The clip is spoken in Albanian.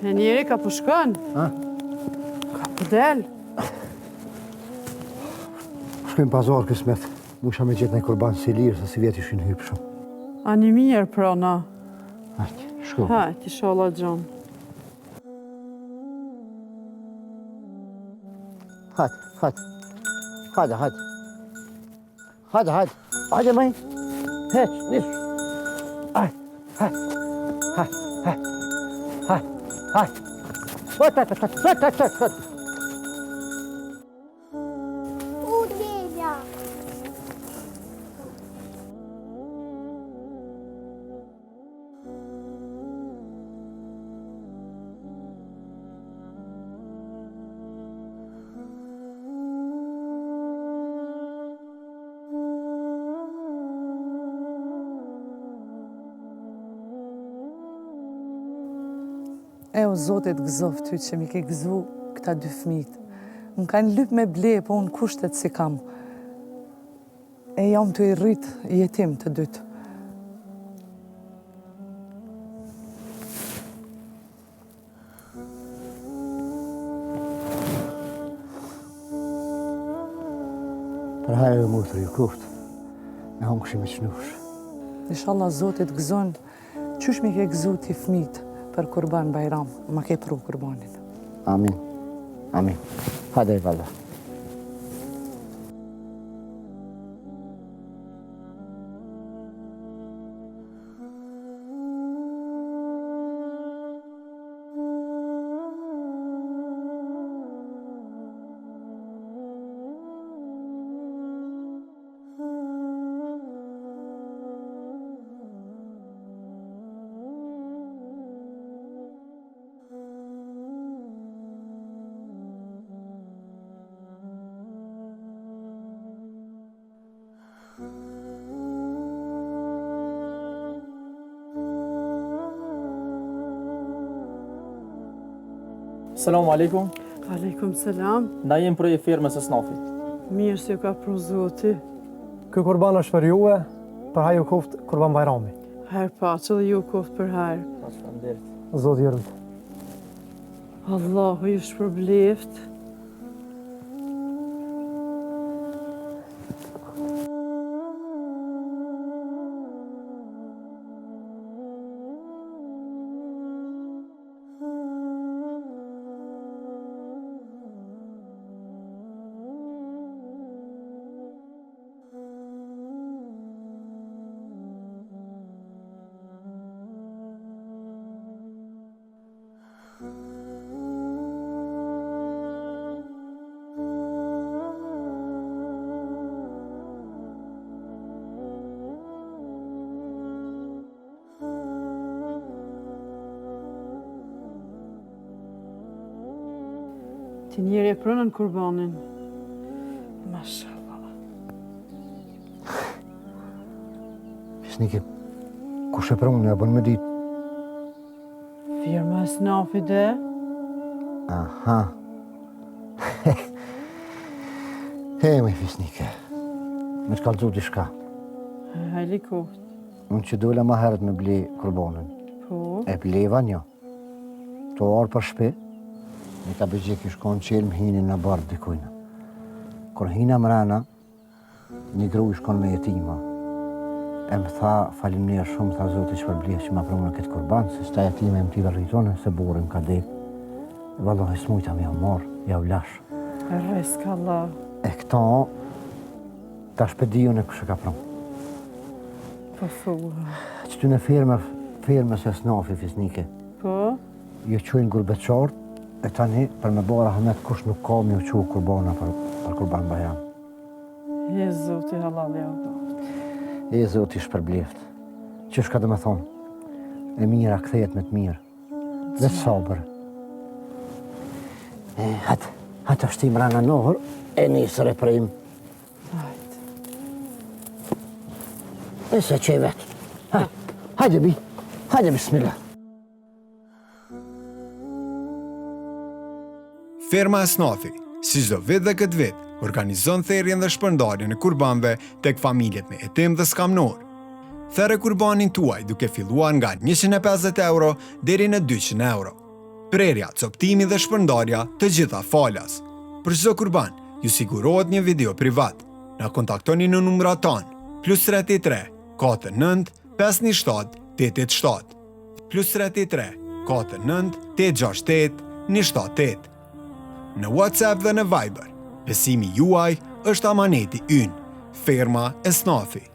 E njeri ka pushkën? Ka pëdel? Shkojmë pazar kësmet. Musha me gjithë në kurban si lirë, se si vjetë ishin hypë shumë. A një mirë, prona. Hajtë, shko. Hajtë, ishala gjonë. Hajde, mëj. Heq, nisë. Hajde. Urmia. E o Zotit gëzof ty që mi ke gëzu këta dy fëmijët. Më kanë lyp me ble, po unë kushtet si kam. E jam të i rrit jetim të dytë. Për hajë e mutër ju kuftë. Me hongë këshime qënush. Inshallah Zotit gëzon, qysh mi ke gëzu ti fëmijët për kurban Bajram, ma ke pru kurbanin. Amin. Amin. Hajde e valla. Selamu alaikum. Aleikum selam. Na jem prej firmës së Snafi. Mirë se ju ka pru Zoti. Ky kurban është për juve, për haju kuft kurban Bajrami. Herë pa që dhe ju koft për herë. Faleminderit. Zotë jërëm. Allahu ju shpërbleft. Ti njeri e pronën kurbanin. Mashallah. Fisnike, kush e pronë, ja bën me ditë. Firma e Snafi dhe? Aha. Me fisnike. Me të kalëzu t'i shka. Hajli koft. Unë që dole ma herët me ble kurbanin. Po? E bleva një. To arë për shpe. Një ka bëgje kish konë qelmë hinin në bardë dikujnë. Kër hina mrena, një gru ish konë me jetima. E më tha, falimnirë shumë, tha Zotë që përbleh që ma prunë në këtë kurban, se sta jetime më t'i vërritone, se burim ka dek. Vallohi s'mujta me marë, ja u lash. Resk Allah. E këta, ta shpediju në kështë ka prunë. Po thuha. Që ty në firmës e Snafi, fisnike, Po? ju qujnë gurbeqartë, e tani, për me bora Ahmet, kush nuk ka mi u qu kurbana për kurban Bajram. Je Zoti halal ja Allah. E Zoti shpërbleft. Qysh ka dhe me thonë? E mira kthejet me të mirë. Dhe të sabër. Hajtë është ti mrana nohër, e nisër e prejmë. Hajtë. E se që i vetë. Hajde bi, hajde bismillah. Firma e Snafi, si çdo vit dhe këtë vit, organizon therrjen dhe shpërndarjen e kurbanëve tek familjet me jetim dhe skamnor. Therrë kurbanin tuaj duke filluar nga 150 euro deri në 200 euro. prerja, coptimi dhe shpërndarja të gjitha falas. Për çdo kurban, ju sigurohet një video privat. Na kontaktoni në numrat tanë +33 49 517 887 +33 49 868 178. Në WhatsApp dhe në Viber, besimi juaj është amaneti ynë. Ferma e Snafi.